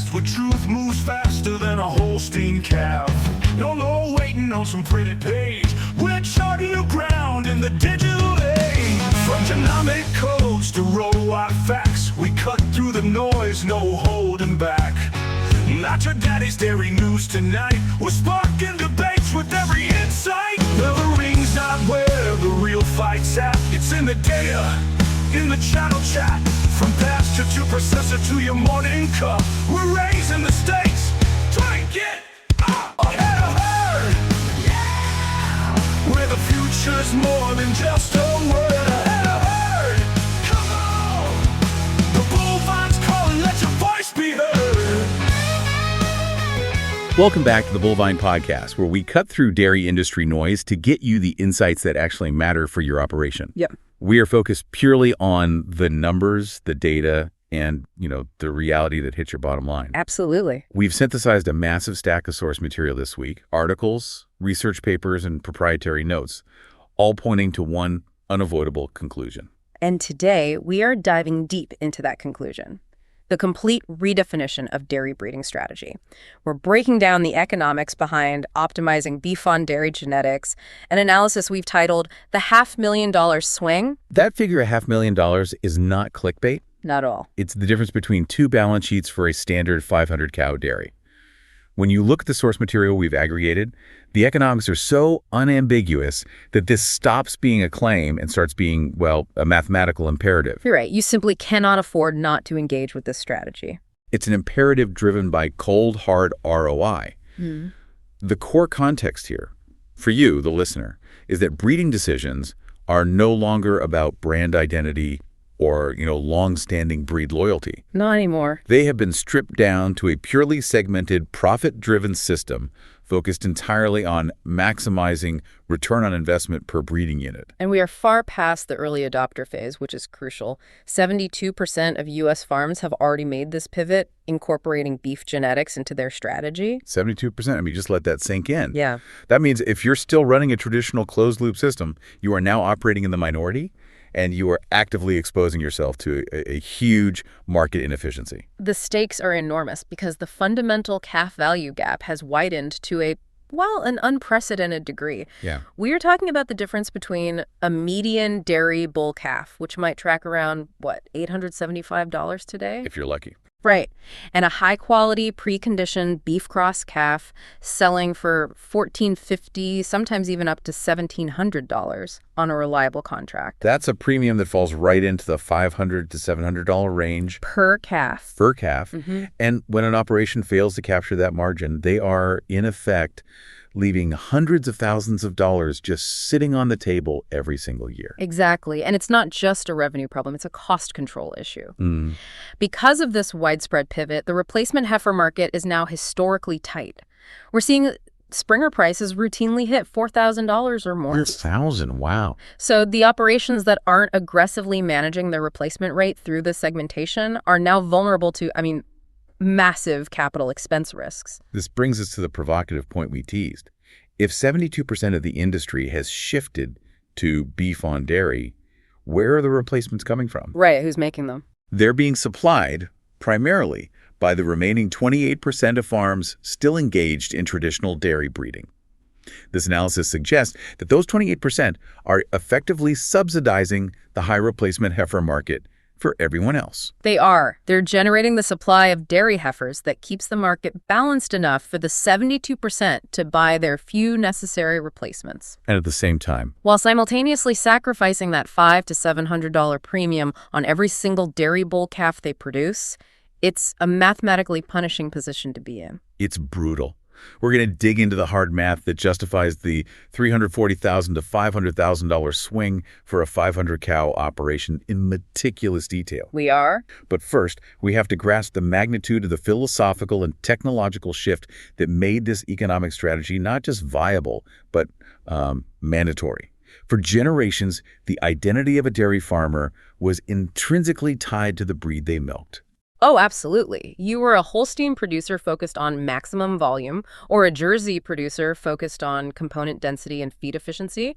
fast, where truth moves faster than a Holstein calf. No waiting on some pretty page. We're charting new ground in the digital age. From genomic codes to row-wide facts, we cut through the noise, no holding back. Not your daddy's dairy news tonight. We're sparking debates with every insight. The ring's not where the real fight's at. It's in the data, in the channel chat. From pasture to processor to your morning cup, we're raising the stakes. Try and get ahead of herd. Yeah! Where the future's more than just a word. Ahead of herd. Come on! The bullvine's calling, let your voice be heard. Welcome back to the Bullvine Podcast, where we cut through dairy industry noise to get you the insights that actually matter for your operation. Yep. We are focused purely on the numbers, the data, and, the reality that hits your bottom line. Absolutely. We've synthesized a massive stack of source material this week, articles, research papers, and proprietary notes, all pointing to one unavoidable conclusion. And today, we are diving deep into that conclusion. The complete redefinition of dairy breeding strategy. We're breaking down the economics behind optimizing beef on dairy genetics, an analysis we've titled The $500,000 Swing. That figure, $500,000, is not clickbait. Not all. It's the difference between two balance sheets for a standard 500-cow dairy. When you look at the source material we've aggregated, the economics are so unambiguous that this stops being a claim and starts being, a mathematical imperative. You're right. You simply cannot afford not to engage with this strategy. It's an imperative driven by cold, hard ROI. The core context here, for you, the listener, is that breeding decisions are no longer about brand identity or, long-standing breed loyalty. Not anymore. They have been stripped down to a purely segmented, profit-driven system focused entirely on maximizing return on investment per breeding unit. And we are far past the early adopter phase, which is crucial. 72% of U.S. farms have already made this pivot, incorporating beef genetics into their strategy. 72%? Just let that sink in. Yeah. That means if you're still running a traditional closed-loop system, you are now operating in the minority, and you are actively exposing yourself to a huge market inefficiency. The stakes are enormous because the fundamental calf value gap has widened to an unprecedented degree. Yeah. We are talking about the difference between a median dairy bull calf, which might track around, $875 today? If you're lucky. Right. And a high-quality, preconditioned beef cross calf selling for $1,450, sometimes even up to $1,700 on a reliable contract. That's a premium that falls right into the $500 to $700 range. Per calf. Per calf. And when an operation fails to capture that margin, they are, in effect, leaving hundreds of thousands of dollars just sitting on the table every single year. Exactly. And it's not just a revenue problem, it's a cost control issue. Because of this widespread pivot, the replacement heifer market is now historically tight. We're seeing Springer prices routinely hit $4,000 or more. 4,000, wow. So the operations that aren't aggressively managing their replacement rate through this segmentation are now vulnerable to, massive capital expense risks. This brings us to the provocative point we teased. If 72% of the industry has shifted to beef on dairy, where are the replacements coming from? Right, who's making them? They're being supplied primarily by the remaining 28% of farms still engaged in traditional dairy breeding. This analysis suggests that those 28% are effectively subsidizing the high replacement heifer market for everyone else. They are. They're generating the supply of dairy heifers that keeps the market balanced enough for the 72% to buy their few necessary replacements. And at the same time, while simultaneously sacrificing that $500 to $700 premium on every single dairy bull calf they produce, it's a mathematically punishing position to be in. It's brutal. We're going to dig into the hard math that justifies the $340,000 to $500,000 swing for a 500-cow operation in meticulous detail. We are? But first, we have to grasp the magnitude of the philosophical and technological shift that made this economic strategy not just viable, but mandatory. For generations, the identity of a dairy farmer was intrinsically tied to the breed they milked. Oh, absolutely. You were a Holstein producer focused on maximum volume or a Jersey producer focused on component density and feed efficiency.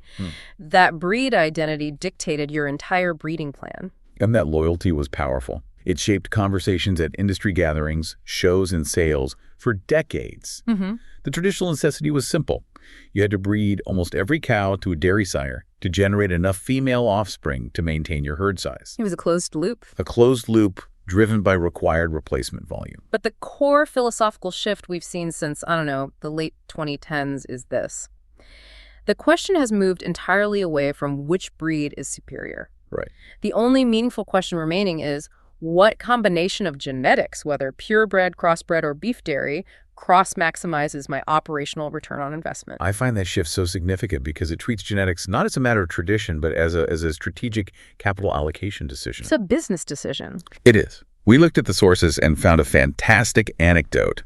That breed identity dictated your entire breeding plan. And that loyalty was powerful. It shaped conversations at industry gatherings, shows, and sales for decades. The traditional necessity was simple. You had to breed almost every cow to a dairy sire to generate enough female offspring to maintain your herd size. It was a closed loop. A closed loop driven by required replacement volume. But the core philosophical shift we've seen since, I don't know, the late 2010s is this. The question has moved entirely away from which breed is superior. Right. The only meaningful question remaining is what combination of genetics, whether purebred, crossbred, or beef dairy, cross-maximizes my operational return on investment. I find that shift so significant because it treats genetics not as a matter of tradition, but as a strategic capital allocation decision. It's a business decision. It is. We looked at the sources and found a fantastic anecdote.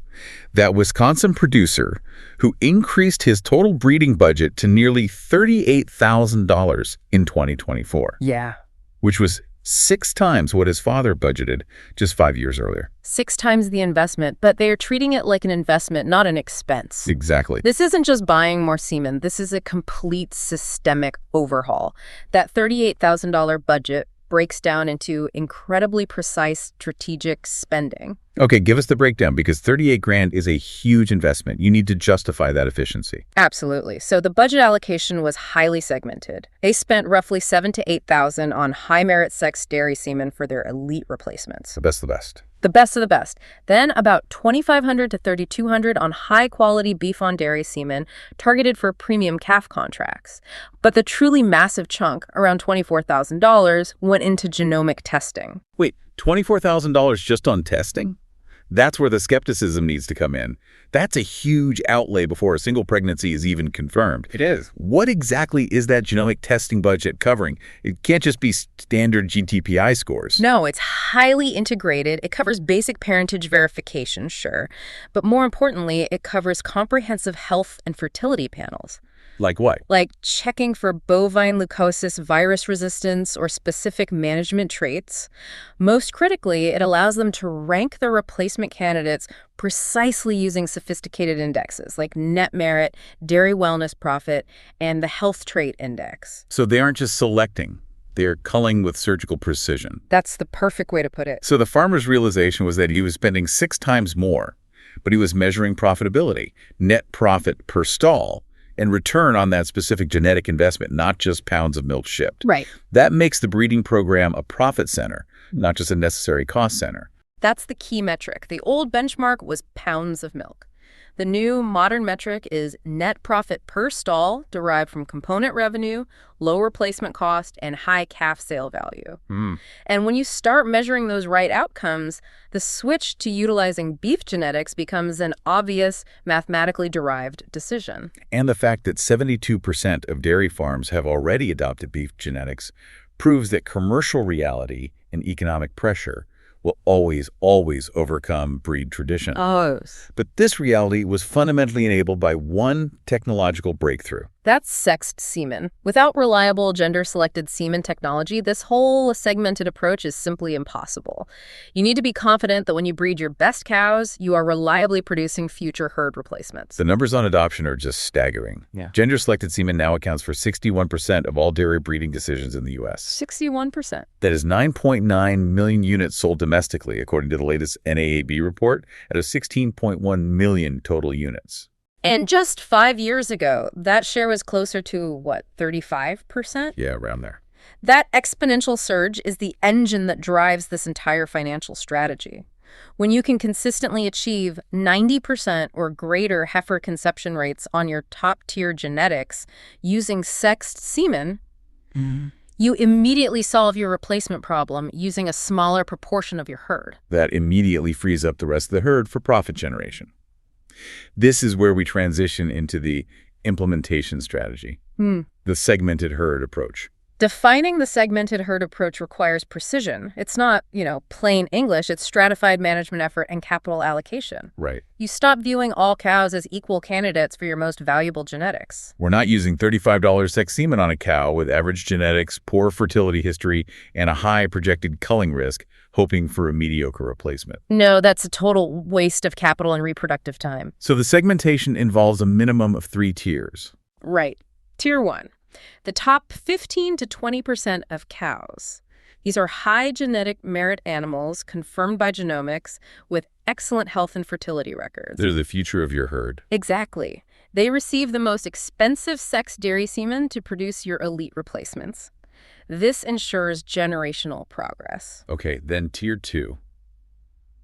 That Wisconsin producer who increased his total breeding budget to nearly $38,000 in 2024. Yeah. Which was 6 times what his father budgeted just 5 years earlier. 6 times the investment, but they are treating it like an investment, not an expense. Exactly. This isn't just buying more semen. This is a complete systemic overhaul. That $38,000 budget breaks down into incredibly precise strategic spending. Okay, give us the breakdown because 38 grand is a huge investment. You need to justify that efficiency. Absolutely. So the budget allocation was highly segmented. They spent roughly $7,000 to $8,000 on high merit sex dairy semen for their elite replacements. The best of the best. The best of the best. Then about $2,500 to $3,200 on high-quality beef on dairy semen targeted for premium calf contracts. But the truly massive chunk, around $24,000, went into genomic testing. Wait, $24,000 just on testing? That's where the skepticism needs to come in. That's a huge outlay before a single pregnancy is even confirmed. It is. What exactly is that genomic testing budget covering? It can't just be standard GTPI scores. No, it's highly integrated. It covers basic parentage verification, sure. But more importantly, it covers comprehensive health and fertility panels. Like what? Like checking for bovine leukosis virus resistance or specific management traits. Most critically, it allows them to rank their replacement candidates precisely using sophisticated indexes like net merit, dairy wellness profit, and the health trait index. So they aren't just selecting. They're culling with surgical precision. That's the perfect way to put it. So the farmer's realization was that he was spending 6 times more, but he was measuring profitability, net profit per stall, and return on that specific genetic investment, not just pounds of milk shipped. Right. That makes the breeding program a profit center, not just a necessary cost center. That's the key metric. The old benchmark was pounds of milk. The new modern metric is net profit per stall derived from component revenue, low replacement cost, and high calf sale value. And when you start measuring those right outcomes, the switch to utilizing beef genetics becomes an obvious mathematically derived decision. And the fact that 72% of dairy farms have already adopted beef genetics proves that commercial reality and economic pressure will always overcome breed tradition. Oh. But this reality was fundamentally enabled by one technological breakthrough. That's sexed semen. Without reliable gender-selected semen technology, this whole segmented approach is simply impossible. You need to be confident that when you breed your best cows, you are reliably producing future herd replacements. The numbers on adoption are just staggering. Yeah. Gender-selected semen now accounts for 61% of all dairy breeding decisions in the U.S. 61%. That is 9.9 million units sold domestically, according to the latest NAAB report, out of 16.1 million total units. And just 5 years ago, that share was closer to, 35%? Yeah, around there. That exponential surge is the engine that drives this entire financial strategy. When you can consistently achieve 90% or greater heifer conception rates on your top-tier genetics using sexed semen, you immediately solve your replacement problem using a smaller proportion of your herd. That immediately frees up the rest of the herd for profit generation. This is where we transition into the implementation strategy, the segmented herd approach. Defining the segmented herd approach requires precision. It's not, plain English. It's stratified management effort and capital allocation. Right. You stop viewing all cows as equal candidates for your most valuable genetics. We're not using $35 sex semen on a cow with average genetics, poor fertility history, and a high projected culling risk, hoping for a mediocre replacement. No, that's a total waste of capital and reproductive time. So the segmentation involves a minimum of 3 tiers. Right. Tier 1. The top 15 to 20% of cows. These are high genetic merit animals confirmed by genomics with excellent health and fertility records. They're the future of your herd. Exactly. They receive the most expensive sex dairy semen to produce your elite replacements. This ensures generational progress. Okay, then tier 2,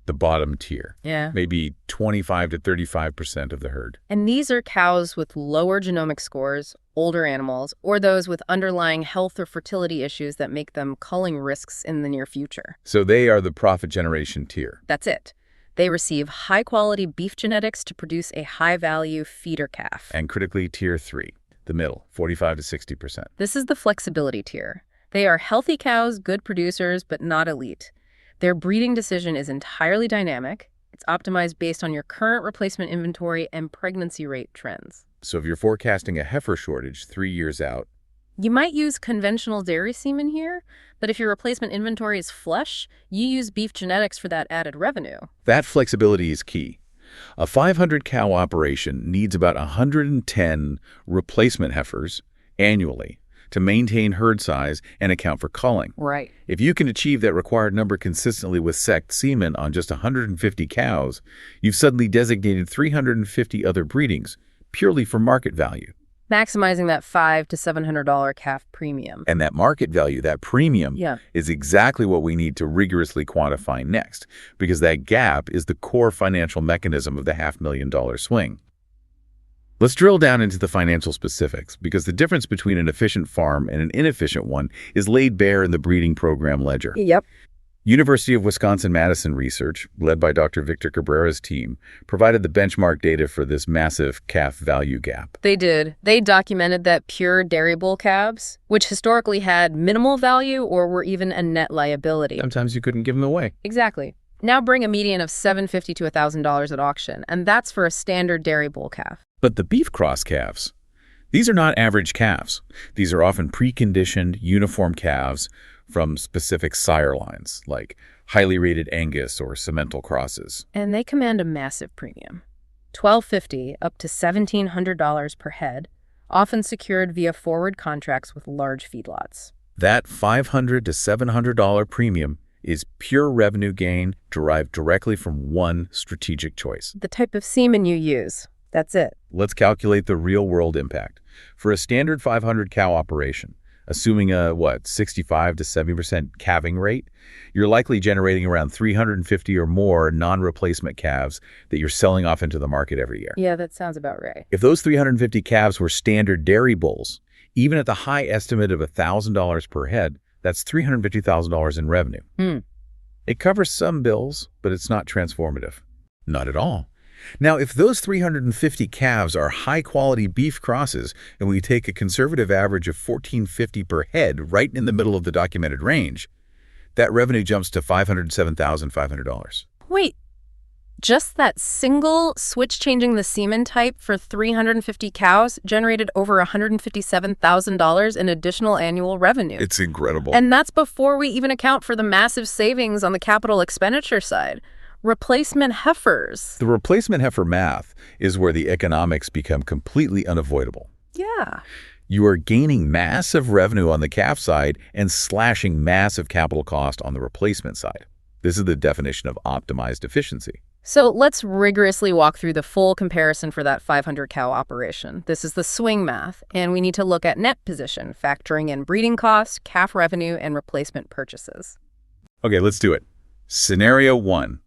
the bottom tier. Yeah. Maybe 25 to 35% of the herd. And these are cows with lower genomic scores, older animals, or those with underlying health or fertility issues that make them culling risks in the near future. So they are the profit generation tier. That's it. They receive high-quality beef genetics to produce a high-value feeder calf. And critically, tier 3, the middle, 45 to 60%. This is the flexibility tier. They are healthy cows, good producers, but not elite. Their breeding decision is entirely dynamic. It's optimized based on your current replacement inventory and pregnancy rate trends. So if you're forecasting a heifer shortage 3 years out, You might use conventional dairy semen here, but if your replacement inventory is flush, you use beef genetics for that added revenue. that flexibility is key. A 500-cow operation needs about 110 replacement heifers annually to maintain herd size and account for culling. Right. If you can achieve that required number consistently with sect semen on just 150 cows, you've suddenly designated 350 other breedings purely for market value. Maximizing that $500 to $700 calf premium. And that market value, that premium, Yeah. is exactly what we need to rigorously quantify next, because that gap is the core financial mechanism of the $500,000 swing. Let's drill down into the financial specifics, because the difference between an efficient farm and an inefficient one is laid bare in the breeding program ledger. Yep. University of Wisconsin-Madison research, led by Dr. Victor Cabrera's team, provided the benchmark data for this massive calf value gap. They did. They documented that pure dairy bull calves, which historically had minimal value or were even a net liability. Sometimes you couldn't give them away. Exactly. Now bring a median of $750 to $1,000 at auction, and that's for a standard dairy bull calf. But the beef cross calves, these are not average calves. These are often preconditioned, uniform calves from specific sire lines, like highly rated Angus or Simmental crosses. And they command a massive premium. $1,250 up to $1,700 per head, often secured via forward contracts with large feedlots. That $500 to $700 premium is pure revenue gain derived directly from one strategic choice. The type of semen you use. That's it. Let's calculate the real-world impact. For a standard 500-cow operation, assuming a, 65 to 70% calving rate, you're likely generating around 350 or more non-replacement calves that you're selling off into the market every year. Yeah, that sounds about right. If those 350 calves were standard dairy bulls, even at the high estimate of $1,000 per head, that's $350,000 in revenue. It covers some bills, but it's not transformative. Not at all. Now, if those 350 calves are high-quality beef crosses, and we take a conservative average of $1,450 per head right in the middle of the documented range, that revenue jumps to $507,500. Wait, just that single switch changing the semen type for 350 cows generated over $157,000 in additional annual revenue. It's incredible. And that's before we even account for the massive savings on the capital expenditure side. Replacement heifers. The replacement heifer math is where the economics become completely unavoidable. Yeah. You are gaining massive revenue on the calf side and slashing massive capital cost on the replacement side. This is the definition of optimized efficiency. So let's rigorously walk through the full comparison for that 500-cow operation. This is the swing math, and we need to look at net position, factoring in breeding costs, calf revenue, and replacement purchases. Okay, let's do it. Scenario 1.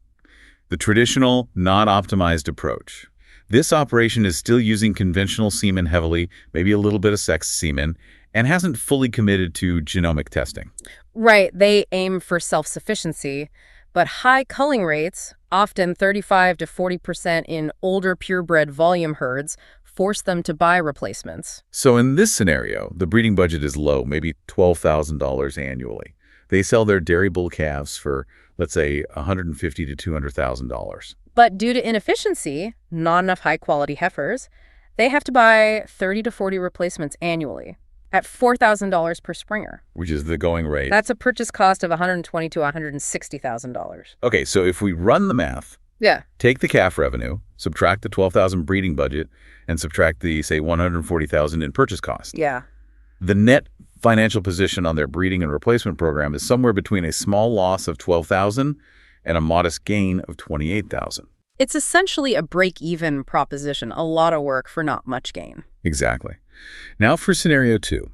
The traditional, non-optimized approach. This operation is still using conventional semen heavily, maybe a little bit of sex semen, and hasn't fully committed to genomic testing. Right, they aim for self-sufficiency, but high culling rates, often 35 to 40% in older purebred volume herds, force them to buy replacements. So in this scenario, the breeding budget is low, maybe $12,000 annually. They sell their dairy bull calves for, let's say, $150,000 to $200,000. But due to inefficiency, not enough high-quality heifers, they have to buy 30 to 40 replacements annually at $4,000 per springer. Which is the going rate. That's a purchase cost of $120,000 to $160,000. Okay, so if we run the math, Yeah. take the calf revenue, subtract the $12,000 breeding budget, and subtract the, say, $140,000 in purchase cost. Yeah. The net financial position on their breeding and replacement program is somewhere between a small loss of $12,000 and a modest gain of $28,000. It's essentially a break-even proposition, a lot of work for not much gain. Exactly. Now for scenario 2.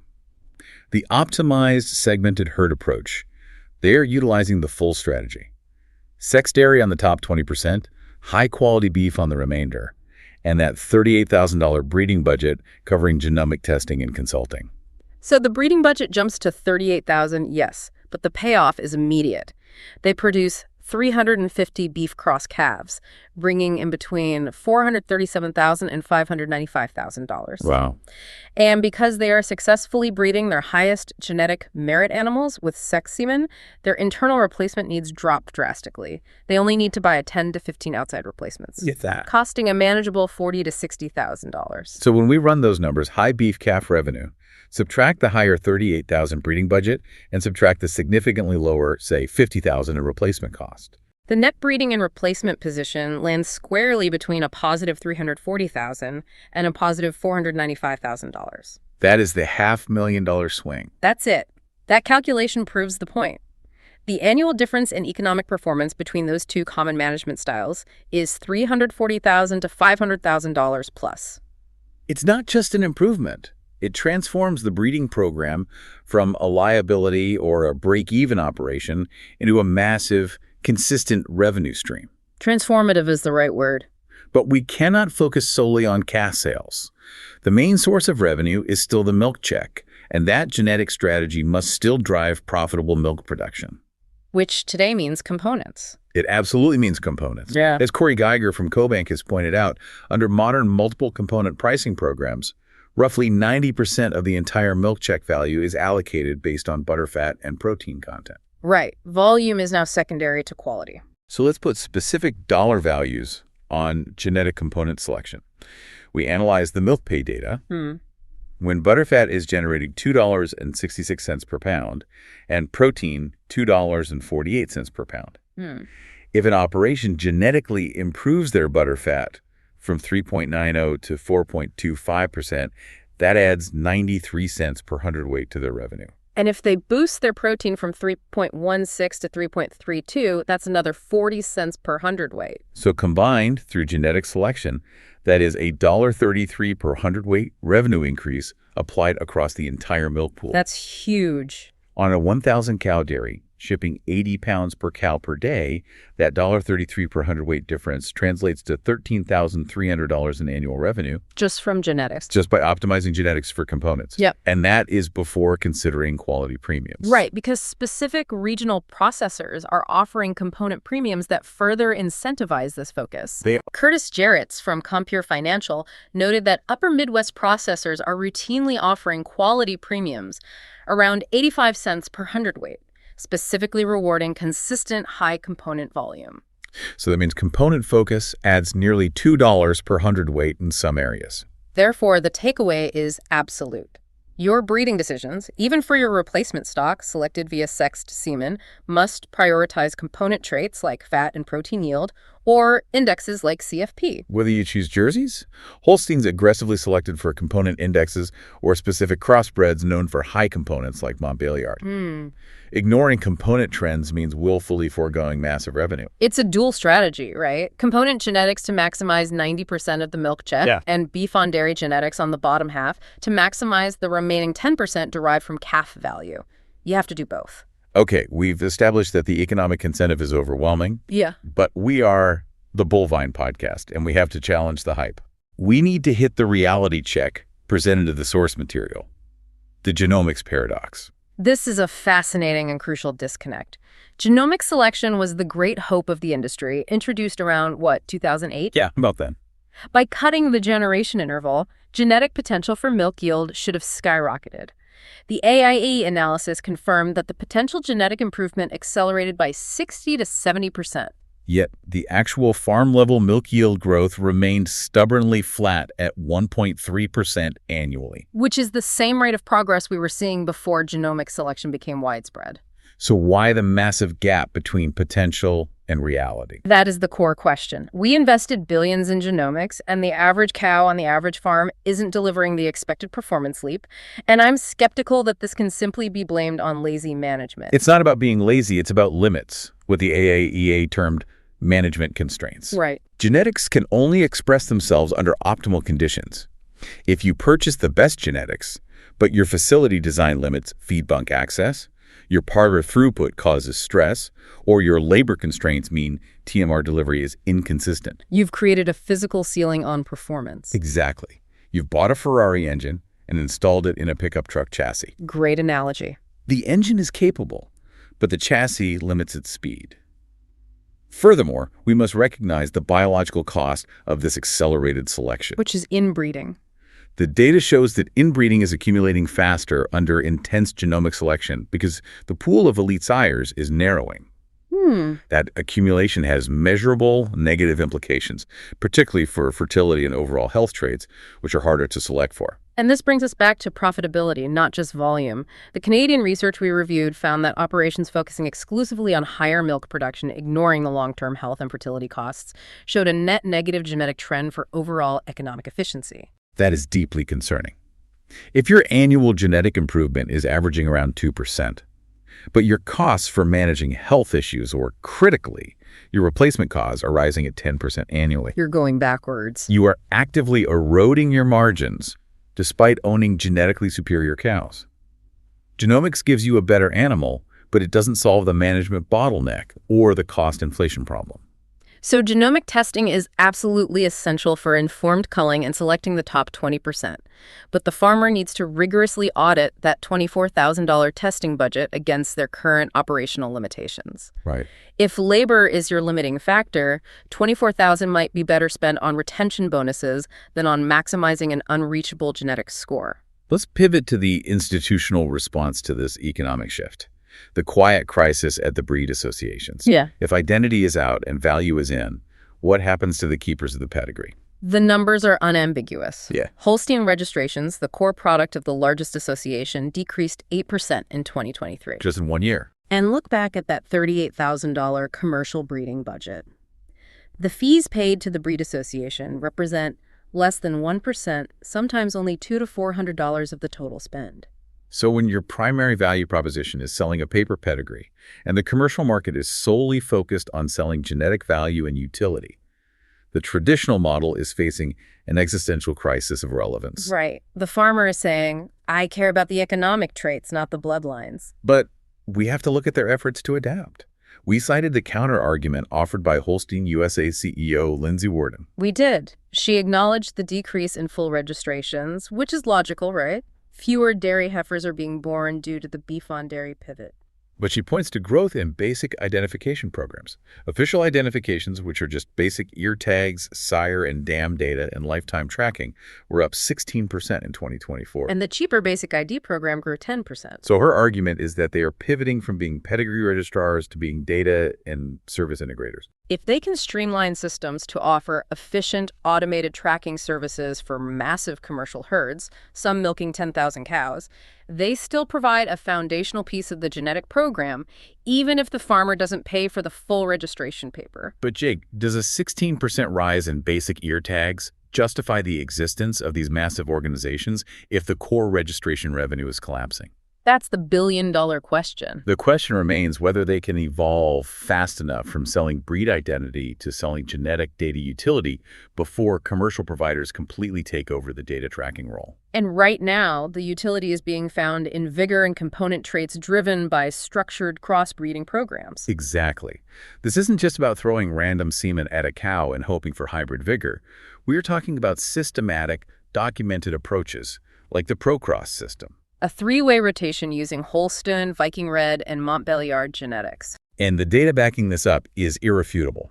The optimized segmented herd approach. They're utilizing the full strategy. Sex dairy on the top 20%, high-quality beef on the remainder, and that $38,000 breeding budget covering genomic testing and consulting. So the breeding budget jumps to $38,000, yes, but the payoff is immediate. They produce 350 beef cross calves, bringing in between $437,000 and $595,000. Wow. And because they are successfully breeding their highest genetic merit animals with sex semen, their internal replacement needs drop drastically. They only need to buy 10 to 15 outside replacements, Get that. costing a manageable $40,000 to $60,000. So when we run those numbers, high beef calf revenue, subtract the higher $38,000 breeding budget, and subtract the significantly lower, say, $50,000 in replacement cost. The net breeding and replacement position lands squarely between a positive $340,000 and a positive $495,000. That is the $500,000 swing. That's it. That calculation proves the point. The annual difference in economic performance between those two common management styles is $340,000 to $500,000 plus. It's not just an improvement. It transforms the breeding program from a liability or a break-even operation into a massive, consistent revenue stream. Transformative is the right word. But we cannot focus solely on calf sales. The main source of revenue is still the milk check, and that genetic strategy must still drive profitable milk production. Which today means components. It absolutely means components. Yeah. As Corey Geiger from CoBank has pointed out, under modern multiple component pricing programs, roughly 90% of the entire milk check value is allocated based on butterfat and protein content. Right. Volume is now secondary to quality. So let's put specific dollar values on genetic component selection. We analyze the milk pay data. When butterfat is generating $2.66 per pound and protein $2.48 per pound. If an operation genetically improves their butterfat from 3.90 to 4.25%, that adds 93 cents per hundredweight to their revenue. And if they boost their protein from 3.16 to 3.32, that's another 40 cents per hundredweight. So combined through genetic selection, that is a $1.33 per hundredweight revenue increase applied across the entire milk pool. That's huge. On a 1,000 cow dairy, shipping 80 pounds per cow per day, that $1.33 per hundredweight difference translates to $13,300 in annual revenue. Just from genetics. Just by optimizing genetics for components. Yep. And that is before considering quality premiums. Right, because specific regional processors are offering component premiums that further incentivize this focus. Curtis Jarrett's from Compure Financial noted that upper Midwest processors are routinely offering quality premiums around 85 cents per hundredweight, specifically rewarding consistent high component volume. So that means component focus adds nearly $2 per hundredweight in some areas. Therefore, the takeaway is absolute. Your breeding decisions, even for your replacement stock selected via sexed semen, must prioritize component traits like fat and protein yield or indexes like CFP. Whether you choose jerseys, Holsteins aggressively selected for component indexes, or specific crossbreds known for high components like Montbéliard. Ignoring component trends means willfully foregoing massive revenue. It's a dual strategy, right? Component genetics to maximize 90% of the milk check, and beef on dairy genetics on the bottom half to maximize the remaining 10% derived from calf value. You have to do both. Okay, we've established that the economic incentive is overwhelming. Yeah. But we are the Bullvine podcast, and we have to challenge the hype. We need to hit the reality check presented to the source material, the genomics paradox. This is a fascinating and crucial disconnect. Genomic selection was the great hope of the industry, introduced around, 2008? Yeah, about then. By cutting the generation interval, genetic potential for milk yield should have skyrocketed. The AIE analysis confirmed that the potential genetic improvement accelerated by 60 to 70%. Yet the actual farm-level milk yield growth remained stubbornly flat at 1.3% annually. Which is the same rate of progress we were seeing before genomic selection became widespread. So why the massive gap between potential and reality? That is the core question. We invested billions in genomics, and the average cow on the average farm isn't delivering the expected performance leap, and I'm skeptical that this can simply be blamed on lazy management. It's not about being lazy, it's about limits, what the AAEA termed management constraints. Right. Genetics can only express themselves under optimal conditions. If you purchase the best genetics, but your facility design limits feed bunk access, your parlor throughput causes stress, or your labor constraints mean TMR delivery is inconsistent. You've created a physical ceiling on performance. Exactly. You've bought a Ferrari engine and installed it in a pickup truck chassis. Great analogy. The engine is capable, but the chassis limits its speed. Furthermore, we must recognize the biological cost of this accelerated selection. Which is inbreeding. The data shows that inbreeding is accumulating faster under intense genomic selection because the pool of elite sires is narrowing. That accumulation has measurable negative implications, particularly for fertility and overall health traits, which are harder to select for. And this brings us back to profitability, not just volume. The Canadian research we reviewed found that operations focusing exclusively on higher milk production, ignoring the long-term health and fertility costs, showed a net negative genetic trend for overall economic efficiency. That is deeply concerning. If your annual genetic improvement is averaging around 2%, but your costs for managing health issues, or critically, your replacement costs are rising at 10% annually, You're going backwards. you are actively eroding your margins despite owning genetically superior cows. Genomics gives you a better animal, but it doesn't solve the management bottleneck or the cost inflation problem. So genomic testing is absolutely essential for informed culling and selecting the top 20%. But the farmer needs to rigorously audit that $24,000 testing budget against their current operational limitations. Right. If labor is your limiting factor, $24,000 might be better spent on retention bonuses than on maximizing an unreachable genetic score. Let's pivot to the institutional response to this economic shift. The quiet crisis at the breed associations. Yeah. If identity is out and value is in, what happens to the keepers of the pedigree? The numbers are unambiguous. Yeah. Holstein registrations, the core product of the largest association, decreased 8% in 2023. Just in 1 year. And look back at that $38,000 commercial breeding budget. The fees paid to the breed association represent less than 1%, sometimes only $200 to $400 of the total spend. So when your primary value proposition is selling a paper pedigree, and the commercial market is solely focused on selling genetic value and utility, the traditional model is facing an existential crisis of relevance. Right. The farmer is saying, I care about the economic traits, not the bloodlines. But we have to look at their efforts to adapt. We cited the counter-argument offered by Holstein USA CEO Lindsay Worden. We did. She acknowledged the decrease in full registrations, which is logical, right? Fewer dairy heifers are being born due to the beef-on-dairy pivot. But she points to growth in basic identification programs. Official identifications, which are just basic ear tags, sire and dam data, and lifetime tracking, were up 16% in 2024. And the cheaper basic ID program grew 10%. So her argument is that they are pivoting from being pedigree registrars to being data and service integrators. If they can streamline systems to offer efficient, automated tracking services for massive commercial herds, some milking 10,000 cows, they still provide a foundational piece of the genetic program, even if the farmer doesn't pay for the full registration paper. But Jake, does a 16% rise in basic ear tags justify the existence of these massive organizations if the core registration revenue is collapsing? That's the billion-dollar question. The question remains whether they can evolve fast enough from selling breed identity to selling genetic data utility before commercial providers completely take over the data tracking role. And right now, the utility is being found in vigor and component traits driven by structured crossbreeding programs. Exactly. This isn't just about throwing random semen at a cow and hoping for hybrid vigor. We're talking about systematic, documented approaches, like the Procross system. A three-way rotation using Holstein, Viking Red, and Montbéliard genetics. And the data backing this up is irrefutable.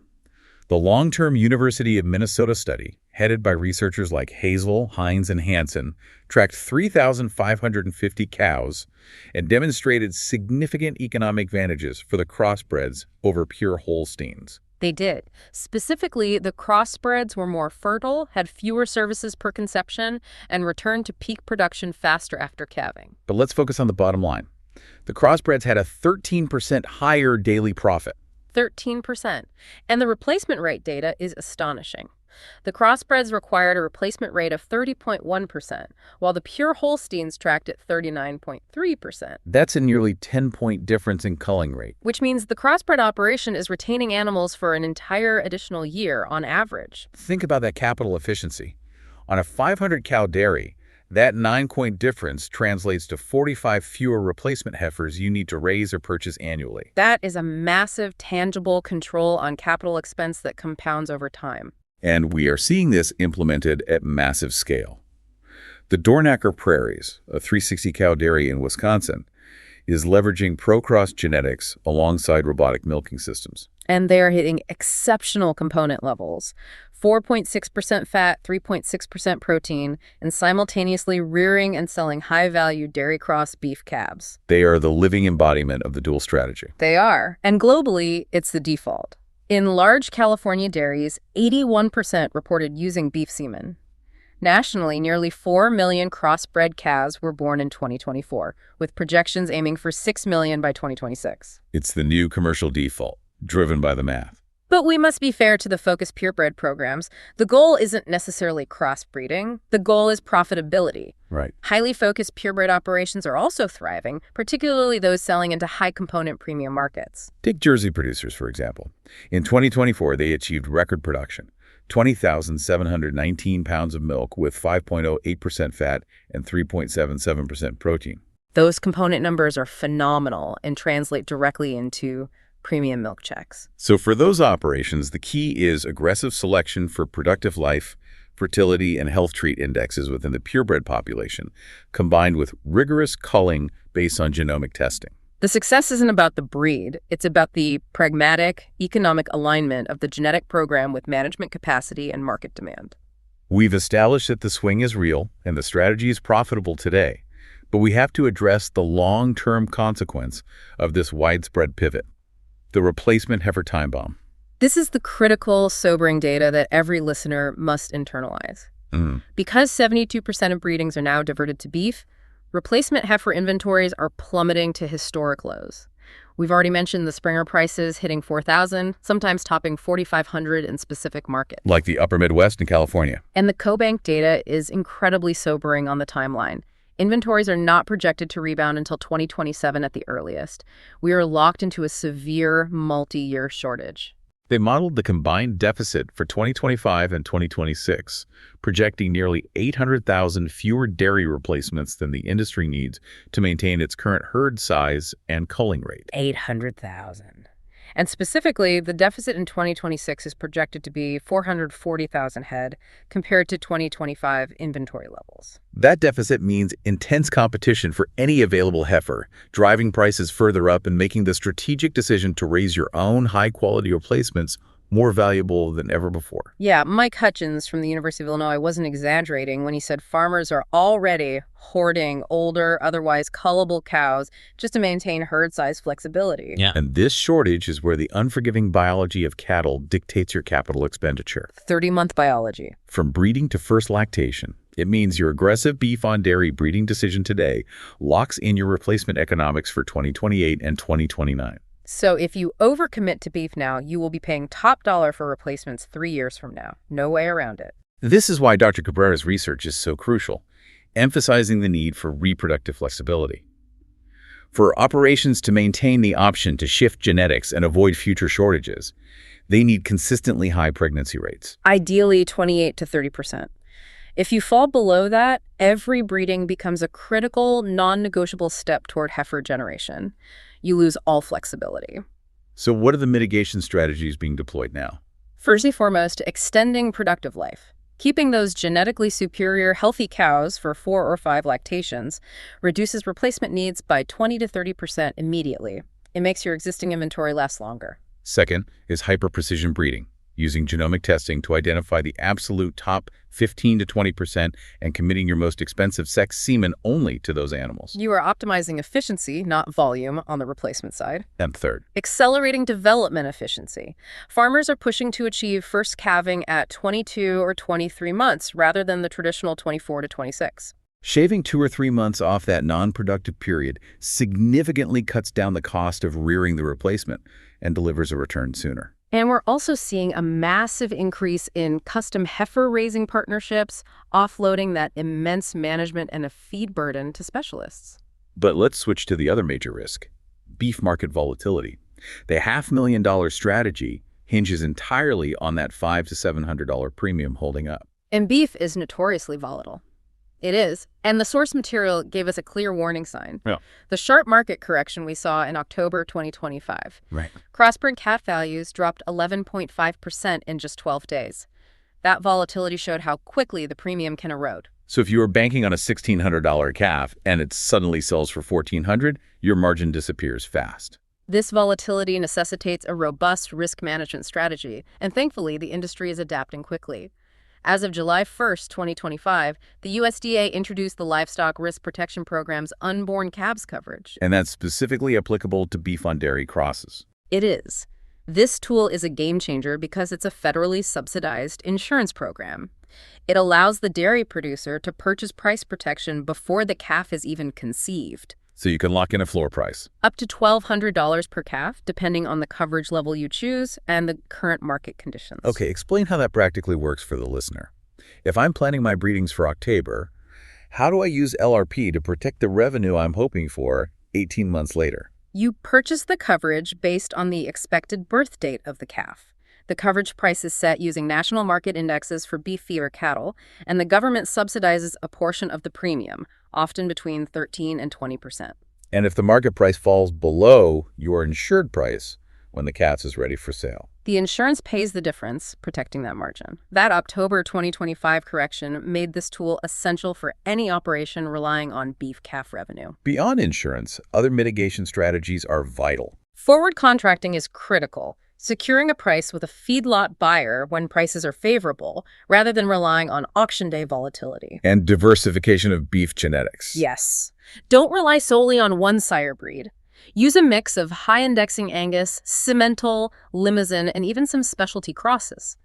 The long-term University of Minnesota study, headed by researchers like Hazel, Hines, and Hansen, tracked 3,550 cows and demonstrated significant economic advantages for the crossbreds over pure Holsteins. They did. Specifically, the crossbreds were more fertile, had fewer services per conception, and returned to peak production faster after calving. But let's focus on the bottom line. The crossbreds had a 13% higher daily profit. 13%. And the replacement rate data is astonishing. The crossbreds required a replacement rate of 30.1%, while the pure Holsteins tracked at 39.3%. That's a nearly 10-point difference in culling rate. Which means the crossbred operation is retaining animals for an entire additional year on average. Think about that capital efficiency. On a 500-cow dairy, that 9-point difference translates to 45 fewer replacement heifers you need to raise or purchase annually. That is a massive, tangible control on capital expense that compounds over time. And we are seeing this implemented at massive scale. The Dornacker Prairies, a 360-cow dairy in Wisconsin, is leveraging pro-cross genetics alongside robotic milking systems. And they are hitting exceptional component levels. 4.6% fat, 3.6% protein, and simultaneously rearing and selling high-value dairy cross beef calves. They are the living embodiment of the dual strategy. They are. And globally, it's the default. In large California dairies, 81% reported using beef semen. Nationally, nearly 4 million crossbred calves were born in 2024, with projections aiming for 6 million by 2026. It's the new commercial default, driven by the math. But we must be fair to the focused purebred programs. The goal isn't necessarily crossbreeding. The goal is profitability. Right. Highly focused purebred operations are also thriving, particularly those selling into high-component premium markets. Take Jersey producers, for example. In 2024, they achieved record production, 20,719 pounds of milk with 5.08% fat and 3.77% protein. Those component numbers are phenomenal and translate directly into premium milk checks. So for those operations, the key is aggressive selection for productive life, fertility, and health trait indexes within the purebred population, combined with rigorous culling based on genomic testing. The success isn't about the breed. It's about the pragmatic, economic alignment of the genetic program with management capacity and market demand. We've established that the swing is real and the strategy is profitable today, but we have to address the long-term consequence of this widespread pivot. The replacement heifer time bomb. This is the critical, sobering data that every listener must internalize. Because 72% of breedings are now diverted to beef, replacement heifer inventories are plummeting to historic lows. We've already mentioned the Springer prices hitting $4,000, sometimes topping $4,500 in specific markets. Like the upper Midwest and California. And the CoBank data is incredibly sobering on the timeline. Inventories are not projected to rebound until 2027 at the earliest. We are locked into a severe multi-year shortage. They modeled the combined deficit for 2025 and 2026, projecting nearly 800,000 fewer dairy replacements than the industry needs to maintain its current herd size and culling rate. 800,000. And specifically, the deficit in 2026 is projected to be 440,000 head compared to 2025 inventory levels. That deficit means intense competition for any available heifer, driving prices further up and making the strategic decision to raise your own high-quality replacements more valuable than ever before. Yeah, Mike Hutchins from the University of Illinois wasn't exaggerating when he said farmers are already hoarding older, otherwise cullable cows just to maintain herd size flexibility. Yeah. And this shortage is where the unforgiving biology of cattle dictates your capital expenditure. 30-month biology. From breeding to first lactation, it means your aggressive beef-on-dairy breeding decision today locks in your replacement economics for 2028 and 2029. So if you overcommit to beef now, you will be paying top dollar for replacements 3 years from now. No way around it. This is why Dr. Cabrera's research is so crucial, emphasizing the need for reproductive flexibility. For operations to maintain the option to shift genetics and avoid future shortages, they need consistently high pregnancy rates. Ideally 28 to 30%. If you fall below that, every breeding becomes a critical, non-negotiable step toward heifer generation. You lose all flexibility. So what are the mitigation strategies being deployed now? First and foremost, extending productive life. Keeping those genetically superior, healthy cows for 4 or 5 lactations reduces replacement needs by 20 to 30% immediately. It makes your existing inventory last longer. Second is hyper-precision breeding, using genomic testing to identify the absolute top 15 to 20% and committing your most expensive sex semen only to those animals. You are optimizing efficiency, not volume, on the replacement side. And third, Accelerating development efficiency. Farmers are pushing to achieve first calving at 22 or 23 months rather than the traditional 24 to 26. Shaving 2 or 3 months off that non-productive period significantly cuts down the cost of rearing the replacement and delivers a return sooner. And we're also seeing a massive increase in custom heifer raising partnerships, offloading that immense management and a feed burden to specialists. But let's switch to the other major risk, beef market volatility. The $500,000 strategy hinges entirely on that $500 to $700 premium holding up. And beef is notoriously volatile. It is. And the source material gave us a clear warning sign. Yeah. The sharp market correction we saw in October 2025. Right. Crossbred calf values dropped 11.5% in just 12 days. That volatility showed how quickly the premium can erode. So if you were banking on a $1,600 calf and it suddenly sells for $1,400, your margin disappears fast. This volatility necessitates a robust risk management strategy, and thankfully the industry is adapting quickly. As of July 1st, 2025, the USDA introduced the Livestock Risk Protection Program's unborn calves coverage. And that's specifically applicable to beef on dairy crosses. It is. This tool is a game changer because it's a federally subsidized insurance program. It allows the dairy producer to purchase price protection before the calf is even conceived. So you can lock in a floor price. Up to $1,200 per calf, depending on the coverage level you choose and the current market conditions. Okay, explain how that practically works for the listener. If I'm planning my breedings for October, how do I use LRP to protect the revenue I'm hoping for 18 months later? You purchase the coverage based on the expected birth date of the calf. The coverage price is set using national market indexes for beef feeder cattle, and the government subsidizes a portion of the premium, often between 13% and 20%. And if the market price falls below your insured price when the calf is ready for sale? The insurance pays the difference, protecting that margin. That October 2025 correction made this tool essential for any operation relying on beef calf revenue. Beyond insurance, other mitigation strategies are vital. Forward contracting is critical. Securing a price with a feedlot buyer when prices are favorable, rather than relying on auction day volatility. And diversification of beef genetics. Yes. Don't rely solely on one sire breed. Use a mix of high-indexing Angus, Simmental, Limousin, and even some specialty crosses.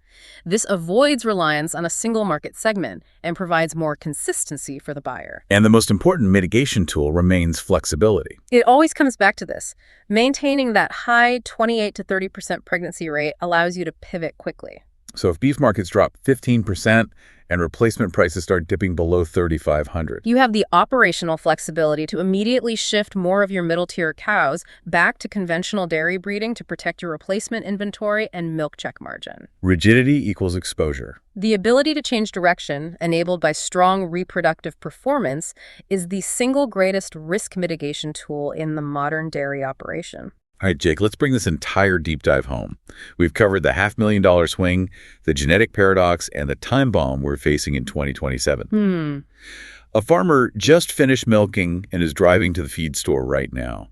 This avoids reliance on a single market segment and provides more consistency for the buyer. And the most important mitigation tool remains flexibility. It always comes back to this. Maintaining that high 28 to 30% pregnancy rate allows you to pivot quickly. So if beef markets drop 15% and replacement prices start dipping below $3,500, you have the operational flexibility to immediately shift more of your middle-tier cows back to conventional dairy breeding to protect your replacement inventory and milk check margin. rigidity equals exposure. The ability to change direction, enabled by strong reproductive performance, is the single greatest risk mitigation tool in the modern dairy operation. All right, Jake, let's bring this entire deep dive home. We've covered the $500,000 swing, the genetic paradox, and the time bomb we're facing in 2027. A farmer just finished milking and is driving to the feed store right now.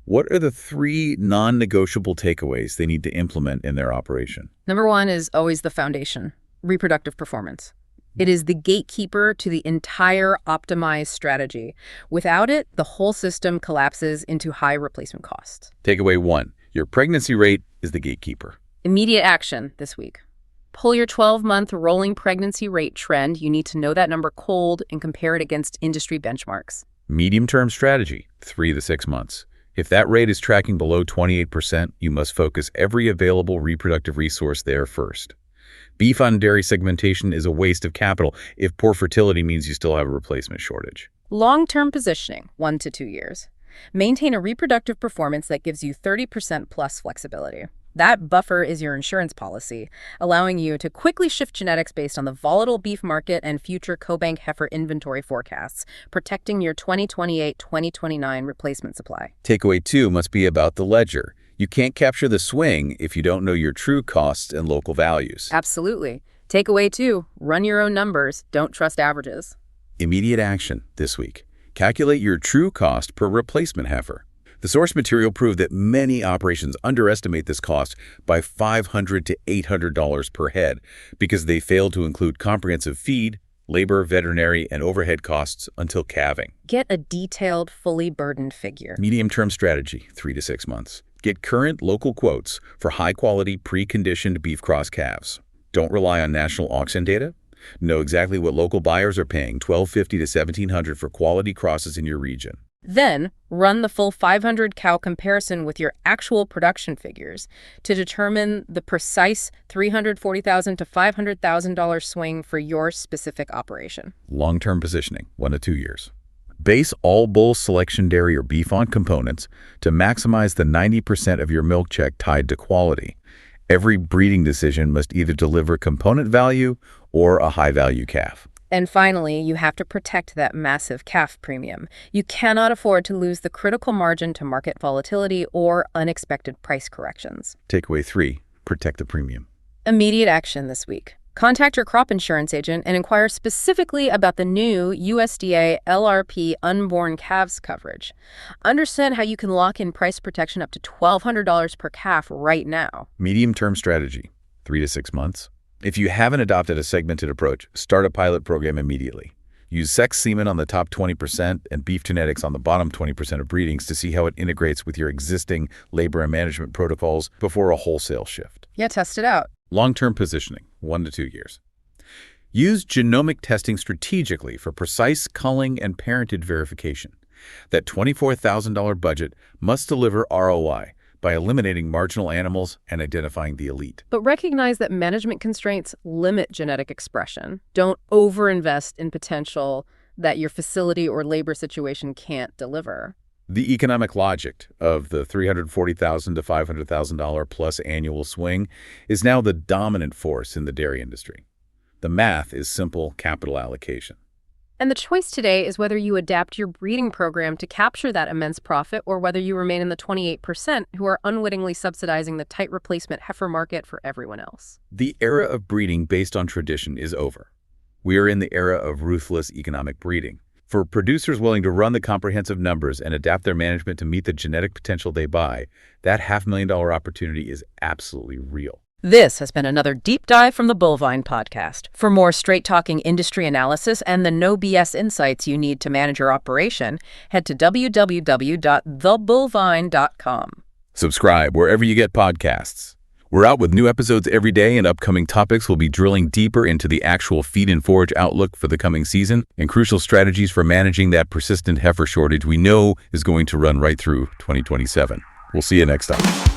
What are the 3 non-negotiable takeaways they need to implement in their operation? Number 1 is always the foundation, reproductive performance. It is the gatekeeper to the entire optimized strategy. Without it, the whole system collapses into high replacement costs. Takeaway 1, your pregnancy rate is the gatekeeper. Immediate action this week. Pull your 12-month rolling pregnancy rate trend. You need to know that number cold and compare it against industry benchmarks. Medium-term strategy, 3 to 6 months. If that rate is tracking below 28%, you must focus every available reproductive resource there first. Beef on dairy segmentation is a waste of capital if poor fertility means you still have a replacement shortage. Long-term positioning, 1 to 2 years. Maintain a reproductive performance that gives you 30% plus flexibility. That buffer is your insurance policy, allowing you to quickly shift genetics based on the volatile beef market and future CoBank heifer inventory forecasts, protecting your 2028-2029 replacement supply. Takeaway 2 must be about the ledger. You can't capture the swing if you don't know your true costs and local values. Absolutely. Takeaway 2, run your own numbers. Don't trust averages. Immediate action this week. Calculate your true cost per replacement heifer. The source material proved that many operations underestimate this cost by $500 to $800 per head because they fail to include comprehensive feed, labor, veterinary, and overhead costs until calving. Get a detailed, fully burdened figure. Medium-term strategy, 3 to 6 months. Get current local quotes for high-quality, pre-conditioned beef cross calves. Don't rely on national auction data. Know exactly what local buyers are paying, $1,250 to $1,700 for quality crosses in your region. Then, run the full 500 cow comparison with your actual production figures to determine the precise $340,000 to $500,000 swing for your specific operation. Long-term positioning, 1 to 2 years. Base all bull selection dairy or beef on components to maximize the 90% of your milk check tied to quality. Every breeding decision must either deliver component value or a high-value calf. And finally, you have to protect that massive calf premium. You cannot afford to lose the critical margin to market volatility or unexpected price corrections. Takeaway 3, protect the premium. Immediate action this week. Contact your crop insurance agent and inquire specifically about the new USDA LRP unborn calves coverage. Understand how you can lock in price protection up to $1,200 per calf right now. Medium-term strategy, 3 to 6 months. If you haven't adopted a segmented approach, start a pilot program immediately. Use sex semen on the top 20% and beef genetics on the bottom 20% of breedings to see how it integrates with your existing labor and management protocols before a wholesale shift. Yeah, test it out. Long-term positioning, 1 to 2 years. Use genomic testing strategically for precise culling and parentage verification. That $24,000 budget must deliver ROI by eliminating marginal animals and identifying the elite. But recognize that management constraints limit genetic expression. Don't overinvest in potential that your facility or labor situation can't deliver. The economic logic of the $340,000 to $500,000 plus annual swing is now the dominant force in the dairy industry. The math is simple capital allocation. And the choice today is whether you adapt your breeding program to capture that immense profit or whether you remain in the 28% who are unwittingly subsidizing the tight replacement heifer market for everyone else. The era of breeding based on tradition is over. We are in the era of ruthless economic breeding. For producers willing to run the comprehensive numbers and adapt their management to meet the genetic potential they buy, that $500,000 opportunity is absolutely real. This has been another deep dive from the Bullvine podcast. For more straight-talking industry analysis and the no BS insights you need to manage your operation, head to www.thebullvine.com. Subscribe wherever you get podcasts. We're out with new episodes every day, and upcoming topics will be drilling deeper into the actual feed and forage outlook for the coming season and crucial strategies for managing that persistent heifer shortage we know is going to run right through 2027. We'll see you next time.